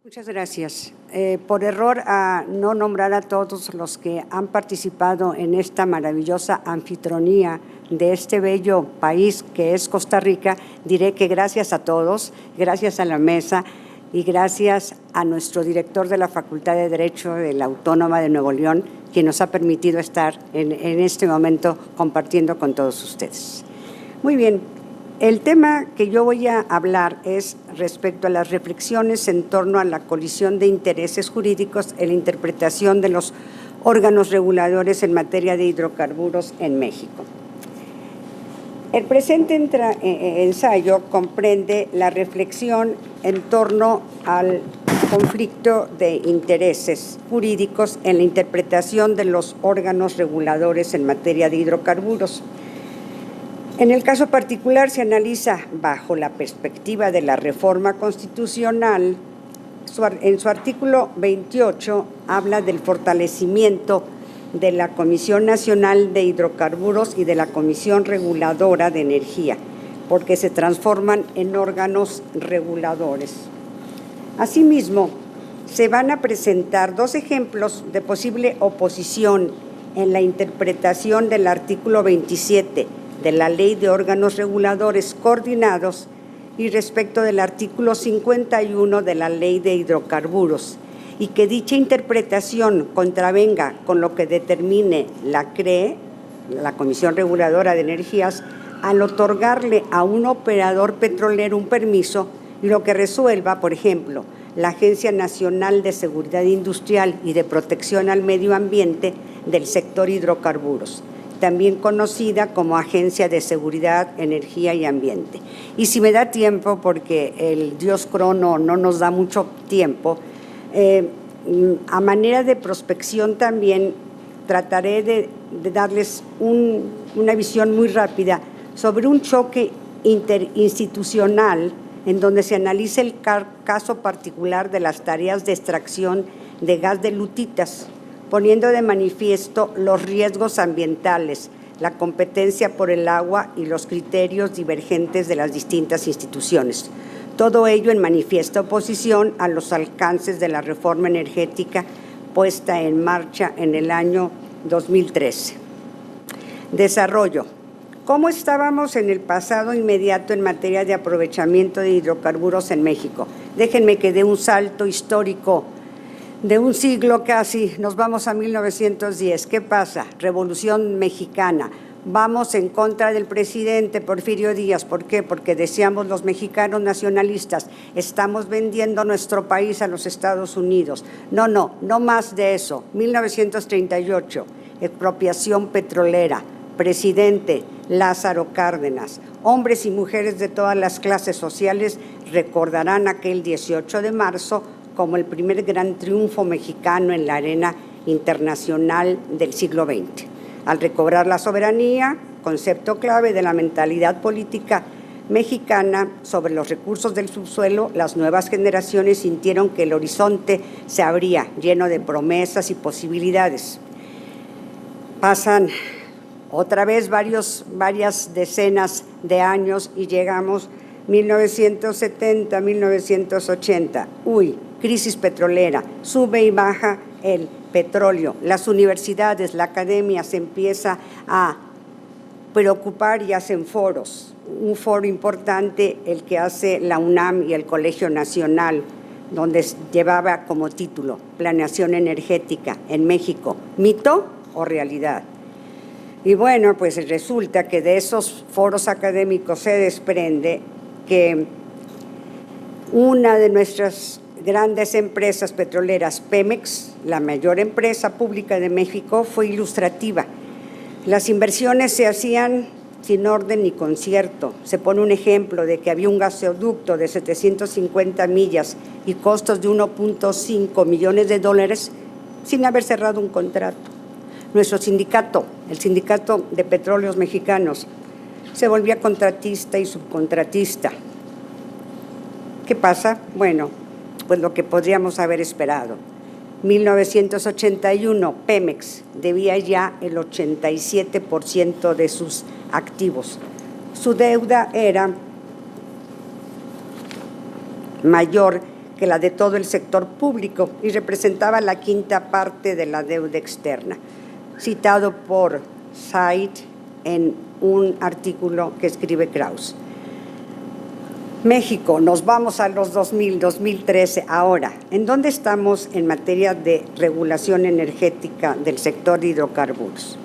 Muchas gracias. Por error a no nombrar a todos los que han participado en esta maravillosa anfitrionía de este bello país que es Costa Rica, diré que gracias a todos, gracias a la mesa y gracias a nuestro director de la Facultad de Derecho de la Autónoma de Nuevo León, quien nos ha permitido estar en este momento compartiendo con todos ustedes. Muy bien. El tema que yo voy a hablar es respecto a las reflexiones en torno a la colisión de intereses jurídicos en la interpretación de los órganos reguladores en materia de hidrocarburos en México. El presente ensayo comprende la reflexión en torno al conflicto de intereses jurídicos en la interpretación de los órganos reguladores en materia de hidrocarburos. En el caso particular se analiza bajo la perspectiva de la reforma constitucional. En su artículo 28 habla del fortalecimiento de la Comisión Nacional de Hidrocarburos y de la Comisión Reguladora de Energía, porque se transforman en órganos reguladores. Asimismo, se van a presentar dos ejemplos de posible oposición en la interpretación del artículo 27 de la Ley de Órganos Reguladores Coordinados y respecto del artículo 51 de la Ley de Hidrocarburos, y que dicha interpretación contravenga con lo que determine la CRE, la Comisión Reguladora de Energías, al otorgarle a un operador petrolero un permiso y lo que resuelva, por ejemplo, la Agencia Nacional de Seguridad Industrial y de Protección al Medio Ambiente del sector hidrocarburos, también conocida como Agencia de Seguridad, Energía y Ambiente. Y si me da tiempo, porque el dios Crono no nos da mucho tiempo, a manera de prospección también trataré de darles una visión muy rápida sobre un choque interinstitucional en donde se analiza el caso particular de las tareas de extracción de gas de lutitas, poniendo de manifiesto los riesgos ambientales, la competencia por el agua y los criterios divergentes de las distintas instituciones. Todo ello en manifiesta oposición a los alcances de la reforma energética puesta en marcha en el año 2013. Desarrollo. ¿Cómo estábamos en el pasado inmediato en materia de aprovechamiento de hidrocarburos en México? Déjenme que dé un salto histórico de un siglo casi, nos vamos a 1910. ¿Qué pasa? Revolución Mexicana. Vamos en contra del presidente Porfirio Díaz. ¿Por qué? Porque decíamos los mexicanos nacionalistas, estamos vendiendo nuestro país a los Estados Unidos. No más de eso. 1938, expropiación petrolera. Presidente Lázaro Cárdenas. Hombres y mujeres de todas las clases sociales recordarán aquel 18 de marzo como el primer gran triunfo mexicano en la arena internacional del siglo XX. Al recobrar la soberanía, concepto clave de la mentalidad política mexicana sobre los recursos del subsuelo, las nuevas generaciones sintieron que el horizonte se abría, lleno de promesas y posibilidades. Pasan otra vez varias decenas de años y llegamos 1970, 1980. Crisis petrolera, sube y baja el petróleo. Las universidades, la academia se empieza a preocupar y hacen foros. Un foro importante, el que hace la UNAM y el Colegio Nacional, donde llevaba como título Planeación Energética en México, ¿mito o realidad? Y bueno, pues resulta que de esos foros académicos se desprende que una de nuestras grandes empresas petroleras, Pemex, la mayor empresa pública de México, fue ilustrativa. Las inversiones se hacían sin orden ni concierto. Se pone un ejemplo de que había un gasoducto de 750 millas y costos de 1.5 millones de dólares sin haber cerrado un contrato. Nuestro sindicato, el Sindicato de Petróleos Mexicanos, se volvía contratista y subcontratista. ¿Qué pasa? Bueno, pues lo que podríamos haber esperado. 1981, Pemex debía ya el 87% de sus activos. Su deuda era mayor que la de todo el sector público y representaba la quinta parte de la deuda externa, citado por Said en un artículo que escribe Krauss. México, nos vamos a los 2000, 2013, ahora, ¿en dónde estamos en materia de regulación energética del sector de hidrocarburos?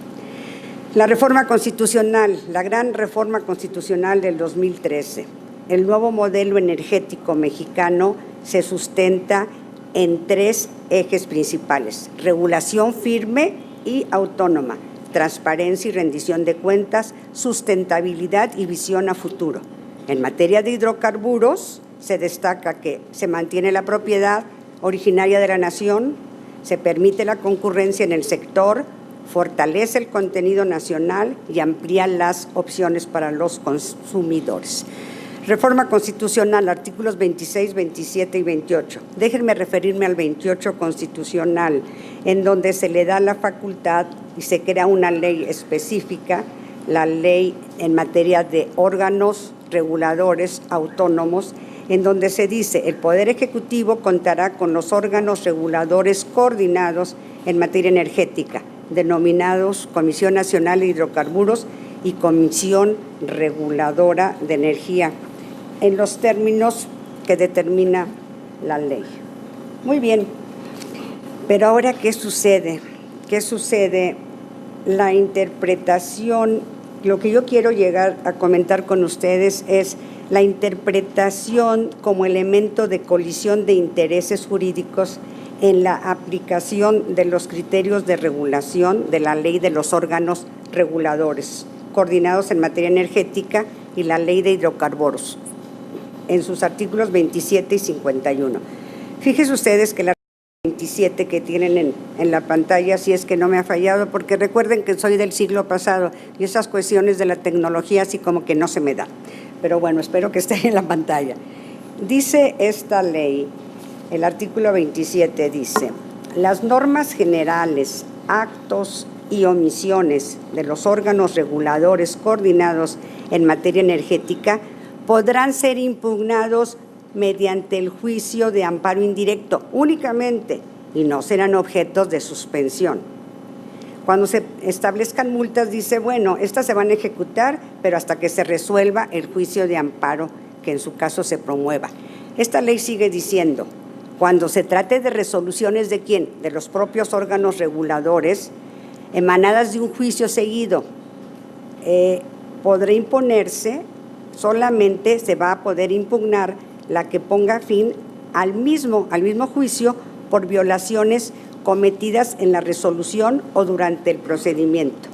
La reforma constitucional, la gran reforma constitucional del 2013, el nuevo modelo energético mexicano se sustenta en tres ejes principales: regulación firme y autónoma, transparencia y rendición de cuentas, sustentabilidad y visión a futuro. En materia de hidrocarburos, se destaca que se mantiene la propiedad originaria de la nación, se permite la concurrencia en el sector, fortalece el contenido nacional y amplía las opciones para los consumidores. Reforma constitucional, artículos 26, 27 y 28. Déjenme referirme al 28 constitucional, en donde se le da la facultad y se crea una ley específica, la ley en materia de órganos reguladores autónomos, en donde se dice: el Poder Ejecutivo contará con los órganos reguladores coordinados en materia energética, denominados Comisión Nacional de Hidrocarburos y Comisión Reguladora de Energía, en los términos que determina la ley. Muy bien, pero ahora, ¿qué sucede? ¿Qué sucede? La interpretación. Lo que yo quiero llegar a comentar con ustedes es la interpretación como elemento de colisión de intereses jurídicos en la aplicación de los criterios de regulación de la ley de los órganos reguladores coordinados en materia energética y la ley de hidrocarburos, en sus artículos 27 y 51. Fíjense ustedes que la 27 que tienen en la pantalla, si es que no me ha fallado, porque recuerden que soy del siglo pasado y esas cuestiones de la tecnología así como que no se me dan. Pero bueno, espero que esté en la pantalla. Dice esta ley, el artículo 27 dice: las normas generales, actos y omisiones de los órganos reguladores coordinados en materia energética podrán ser impugnados mediante el juicio de amparo indirecto únicamente y no serán objetos de suspensión. Cuando se establezcan multas, dice, bueno, estas se van a ejecutar, pero hasta que se resuelva el juicio de amparo que en su caso se promueva. Esta ley sigue diciendo: cuando se trate de resoluciones ¿de quién? De los propios órganos reguladores, emanadas de un juicio seguido, podrá imponerse, solamente se va a poder impugnar la que ponga fin al mismo juicio por violaciones cometidas en la resolución o durante el procedimiento.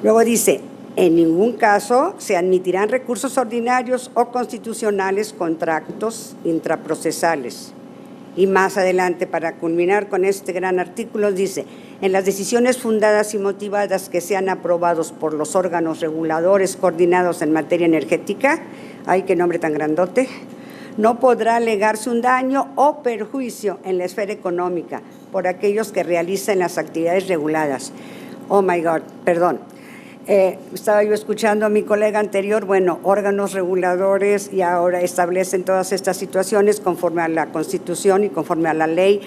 Luego dice: en ningún caso se admitirán recursos ordinarios o constitucionales contra actos intraprocesales. Y más adelante, para culminar con este gran artículo, dice: en las decisiones fundadas y motivadas que sean aprobados por los órganos reguladores coordinados en materia energética, ¡ay, qué nombre tan grandote!, no podrá alegarse un daño o perjuicio en la esfera económica por aquellos que realicen las actividades reguladas. Oh my God, perdón. Estaba yo escuchando a mi colega anterior, bueno, órganos reguladores, y ahora establecen todas estas situaciones conforme a la Constitución y conforme a la ley.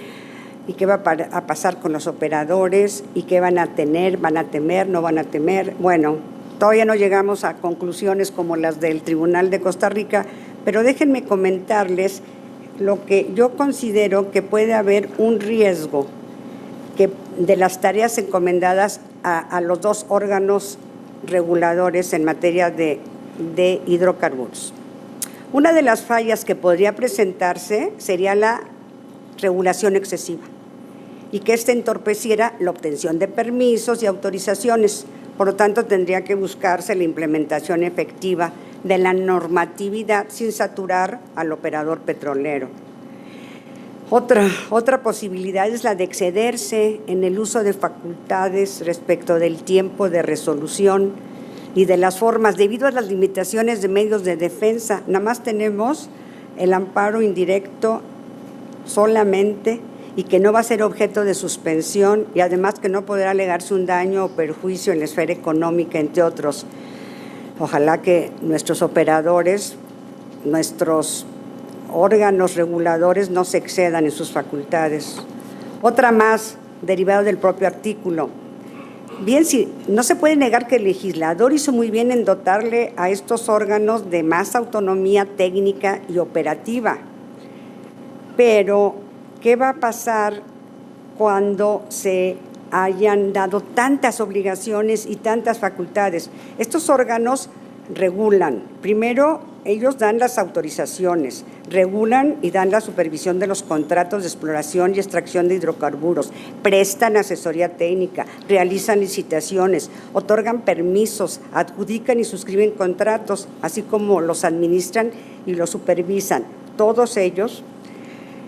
¿Y qué va a pasar con los operadores? ¿Y qué van a tener? ¿Van a temer? ¿No van a temer? Bueno, todavía no llegamos a conclusiones como las del Tribunal de Costa Rica, pero déjenme comentarles lo que yo considero que puede haber un riesgo de las tareas encomendadas a los dos órganos reguladores en materia de hidrocarburos. Una de las fallas que podría presentarse sería la regulación excesiva y que ésta entorpeciera la obtención de permisos y autorizaciones. Por lo tanto, tendría que buscarse la implementación efectiva de la normatividad sin saturar al operador petrolero. Otra posibilidad es la de excederse en el uso de facultades respecto del tiempo de resolución y de las formas, debido a las limitaciones de medios de defensa. Nada más tenemos el amparo indirecto solamente, y que no va a ser objeto de suspensión, y además que no podrá alegarse un daño o perjuicio en la esfera económica, entre otros. Ojalá que nuestros operadores, nuestros órganos reguladores no se excedan en sus facultades. Otra más, derivado del propio artículo. Bien, sí, no se puede negar que el legislador hizo muy bien en dotarle a estos órganos de más autonomía técnica y operativa. Pero, ¿qué va a pasar cuando se hayan dado tantas obligaciones y tantas facultades? Estos órganos regulan. Primero, ellos dan las autorizaciones, regulan y dan la supervisión de los contratos de exploración y extracción de hidrocarburos, prestan asesoría técnica, realizan licitaciones, otorgan permisos, adjudican y suscriben contratos, así como los administran y los supervisan, todos ellos.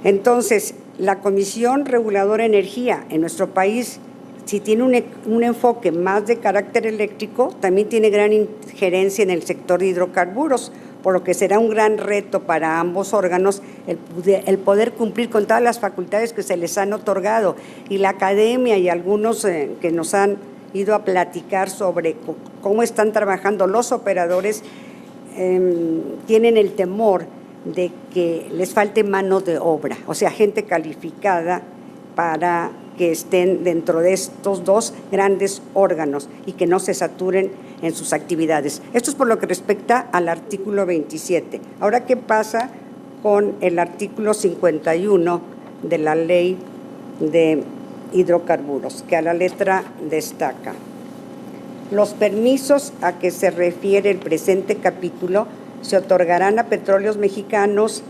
Entonces, la Comisión Reguladora de Energía en nuestro país, si tiene un enfoque más de carácter eléctrico, también tiene gran injerencia en el sector de hidrocarburos, por lo que será un gran reto para ambos órganos el poder cumplir con todas las facultades que se les han otorgado. Y la academia y algunos que nos han ido a platicar sobre cómo están trabajando los operadores, tienen el temor de que les falte mano de obra, o sea, gente calificada para que estén dentro de estos dos grandes órganos y que no se saturen en sus actividades. Esto es por lo que respecta al artículo 27. Ahora, ¿qué pasa con el artículo 51 de la Ley de Hidrocarburos, que a la letra destaca? Los permisos a que se refiere el presente capítulo se otorgarán a Petróleos Mexicanos,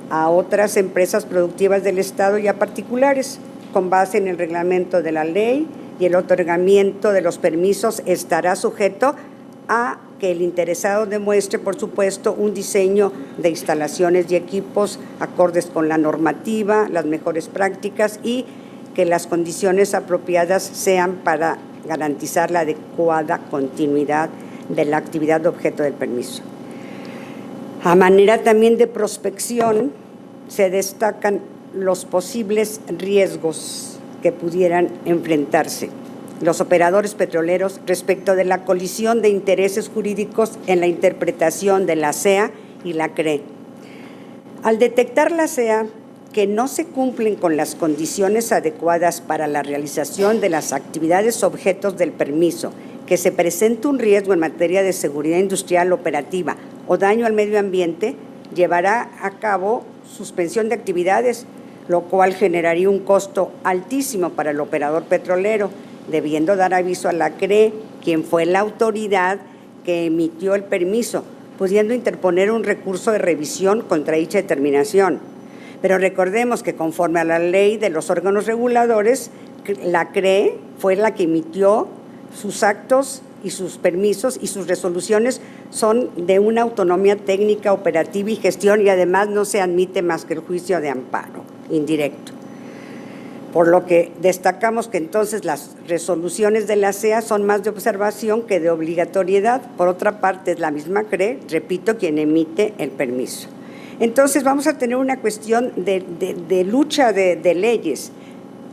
a otras empresas productivas del Estado y a particulares, con base en el reglamento de la ley, y el otorgamiento de los permisos estará sujeto a que el interesado demuestre, por supuesto, un diseño de instalaciones y equipos acordes con la normativa, las mejores prácticas y que las condiciones apropiadas sean para garantizar la adecuada continuidad de la actividad objeto del permiso. A manera también de prospección, se destacan los posibles riesgos que pudieran enfrentarse los operadores petroleros respecto de la colisión de intereses jurídicos en la interpretación de la SEA y la CRE. Al detectar la SEA que no se cumplen con las condiciones adecuadas para la realización de las actividades objetos del permiso, que se presente un riesgo en materia de seguridad industrial operativa o daño al medio ambiente, llevará a cabo suspensión de actividades, lo cual generaría un costo altísimo para el operador petrolero, debiendo dar aviso a la CRE, quien fue la autoridad que emitió el permiso, pudiendo interponer un recurso de revisión contra dicha determinación. Pero recordemos que conforme a la ley de los órganos reguladores, la CRE fue la que emitió sus actos y sus permisos, y sus resoluciones son de una autonomía técnica, operativa y gestión, y además no se admite más que el juicio de amparo indirecto. Por lo que destacamos que entonces las resoluciones de la SEA son más de observación que de obligatoriedad. Por otra parte, es la misma CRE, repito, quien emite el permiso. Entonces vamos a tener una cuestión de lucha de leyes.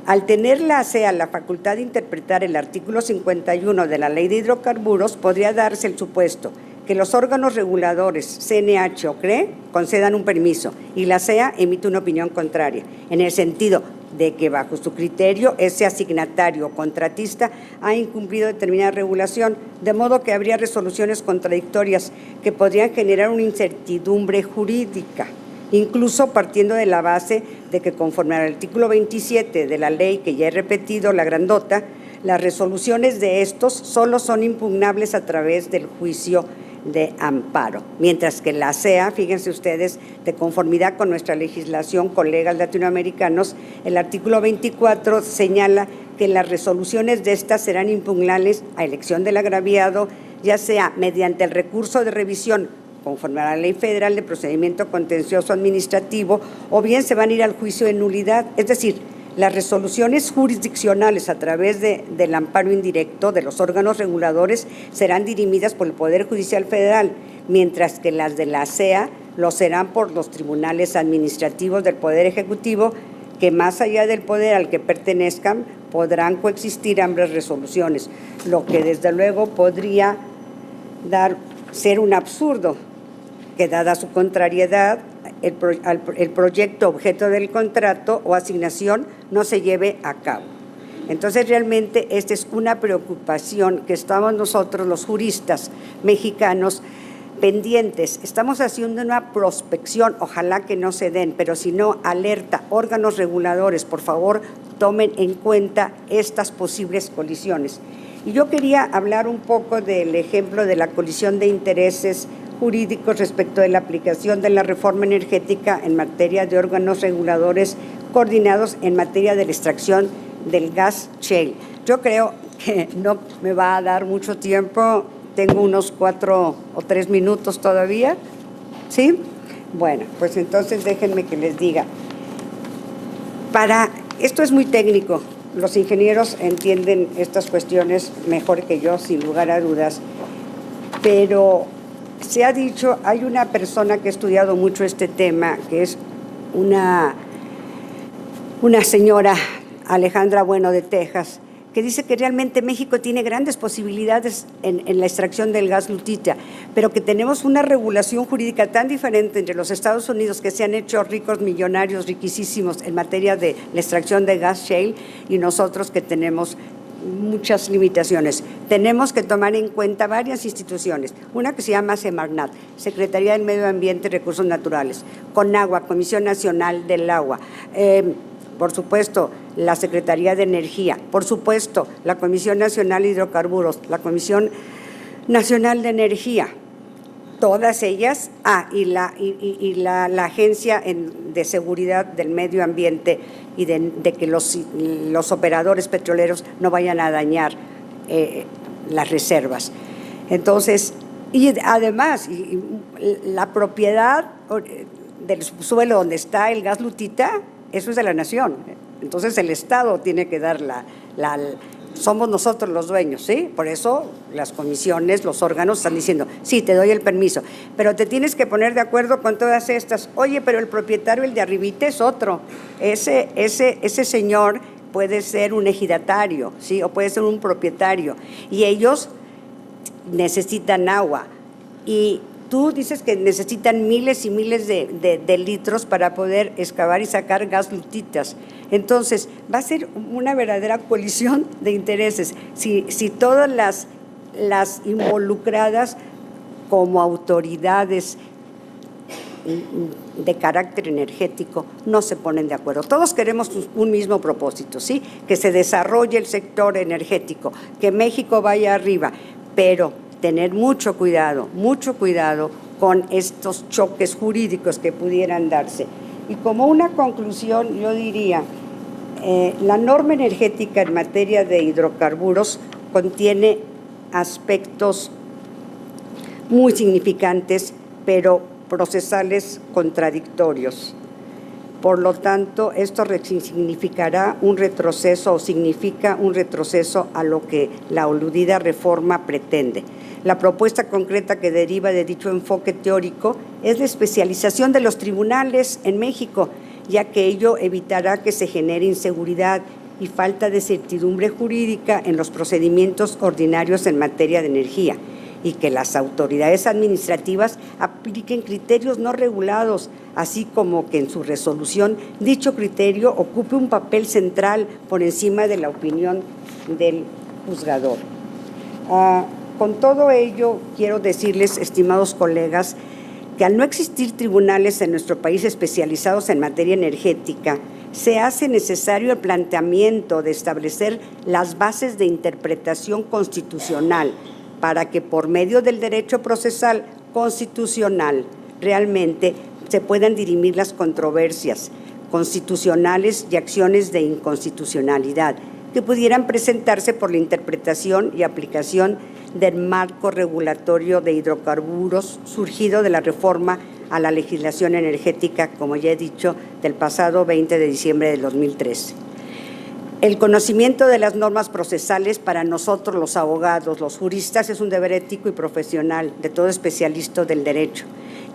Al tener la SEA la facultad de interpretar el artículo 51 de la Ley de Hidrocarburos, podría darse el supuesto que los órganos reguladores, CNH o CRE, concedan un permiso y la SEA emite una opinión contraria, en el sentido de que bajo su criterio ese asignatario o contratista ha incumplido determinada regulación, de modo que habría resoluciones contradictorias que podrían generar una incertidumbre jurídica, incluso partiendo de la base de que conforme al artículo 27 de la ley, que ya he repetido, la grandota, las resoluciones de estos solo son impugnables a través del juicio de amparo, mientras que la SEA, fíjense ustedes, de conformidad con nuestra legislación, colegas latinoamericanos, el artículo 24 señala que las resoluciones de estas serán impugnables a elección del agraviado, ya sea mediante el recurso de revisión conforme a la Ley Federal de Procedimiento Contencioso Administrativo, o bien se van a ir al juicio de nulidad, es decir, las resoluciones jurisdiccionales a través del amparo indirecto de los órganos reguladores serán dirimidas por el Poder Judicial Federal, mientras que las de la SEA lo serán por los tribunales administrativos del Poder Ejecutivo, que más allá del poder al que pertenezcan podrán coexistir ambas resoluciones, lo que desde luego podría ser un absurdo, que dada su contrariedad el proyecto objeto del contrato o asignación no se lleve a cabo. Entonces, realmente esta es una preocupación que estamos nosotros, los juristas mexicanos, pendientes. Estamos haciendo una prospección, ojalá que no se den, pero si no, alerta, órganos reguladores, por favor, tomen en cuenta estas posibles colisiones. Y yo quería hablar un poco del ejemplo de la colisión de intereses jurídicos respecto de la aplicación de la reforma energética en materia de órganos reguladores coordinados en materia de la extracción del gas shale. Yo creo que no me va a dar mucho tiempo, tengo unos 4 o 3 minutos todavía, ¿sí? Bueno, pues entonces déjenme que les diga. Esto es muy técnico, los ingenieros entienden estas cuestiones mejor que yo, sin lugar a dudas, pero se ha dicho, hay una persona que ha estudiado mucho este tema, que es una señora, Alejandra Bueno de Texas, que dice que realmente México tiene grandes posibilidades en la extracción del gas lutita, pero que tenemos una regulación jurídica tan diferente entre los Estados Unidos, que se han hecho ricos, millonarios, riquísimos en materia de la extracción de gas shale, y nosotros que tenemos muchas limitaciones. Tenemos que tomar en cuenta varias instituciones, una que se llama Semarnat, Secretaría del Medio Ambiente y Recursos Naturales, CONAGUA, Comisión Nacional del Agua, por supuesto, la Secretaría de Energía, por supuesto, la Comisión Nacional de Hidrocarburos, la Comisión Nacional de Energía, todas ellas, y la Agencia de Seguridad del Medio Ambiente y de que los operadores petroleros no vayan a dañar las reservas. Entonces, y además, la propiedad del suelo donde está el gas lutita, eso es de la nación. Entonces el Estado tiene que dar somos nosotros los dueños, ¿sí? Por eso las comisiones, los órganos están diciendo, sí, te doy el permiso, pero te tienes que poner de acuerdo con todas estas. Oye, pero el propietario, el de arribita, es otro. Ese señor puede ser un ejidatario, ¿sí? O puede ser un propietario. Y ellos necesitan agua. Y tú dices que necesitan miles y miles de litros para poder excavar y sacar gas lutitas. Entonces, va a ser una verdadera colisión de intereses. Si todas las involucradas como autoridades de carácter energético no se ponen de acuerdo. Todos queremos un mismo propósito, ¿sí? Que se desarrolle el sector energético, que México vaya arriba, pero tener mucho cuidado con estos choques jurídicos que pudieran darse. Y como una conclusión, yo diría, la norma energética en materia de hidrocarburos contiene aspectos muy significantes, pero procesales contradictorios. Por lo tanto, esto significará un retroceso o significa un retroceso a lo que la aludida reforma pretende. La propuesta concreta que deriva de dicho enfoque teórico es la especialización de los tribunales en México, ya que ello evitará que se genere inseguridad y falta de certidumbre jurídica en los procedimientos ordinarios en materia de energía, y que las autoridades administrativas apliquen criterios no regulados, así como que en su resolución dicho criterio ocupe un papel central por encima de la opinión del juzgador. Con todo ello, quiero decirles, estimados colegas, que al no existir tribunales en nuestro país especializados en materia energética, se hace necesario el planteamiento de establecer las bases de interpretación constitucional para que por medio del derecho procesal constitucional realmente se puedan dirimir las controversias constitucionales y acciones de inconstitucionalidad que pudieran presentarse por la interpretación y aplicación del marco regulatorio de hidrocarburos surgido de la reforma a la legislación energética, como ya he dicho, del pasado 20 de diciembre de 2013. El conocimiento de las normas procesales para nosotros los abogados, los juristas, es un deber ético y profesional de todo especialista del derecho,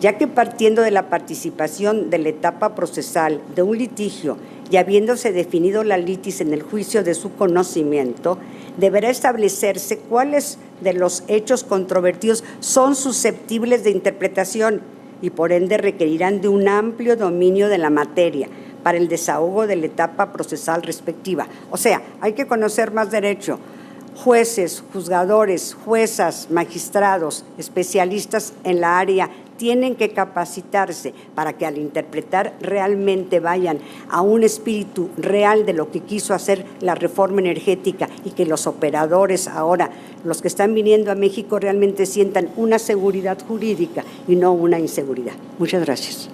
ya que partiendo de la participación de la etapa procesal de un litigio y habiéndose definido la litis en el juicio de su conocimiento, deberá establecerse cuáles de los hechos controvertidos son susceptibles de interpretación y por ende requerirán de un amplio dominio de la materia para el desahogo de la etapa procesal respectiva. O sea, hay que conocer más derecho. Jueces, juzgadores, juezas, magistrados, especialistas en la área tienen que capacitarse para que al interpretar realmente vayan a un espíritu real de lo que quiso hacer la reforma energética y que los operadores ahora, los que están viniendo a México, realmente sientan una seguridad jurídica y no una inseguridad. Muchas gracias.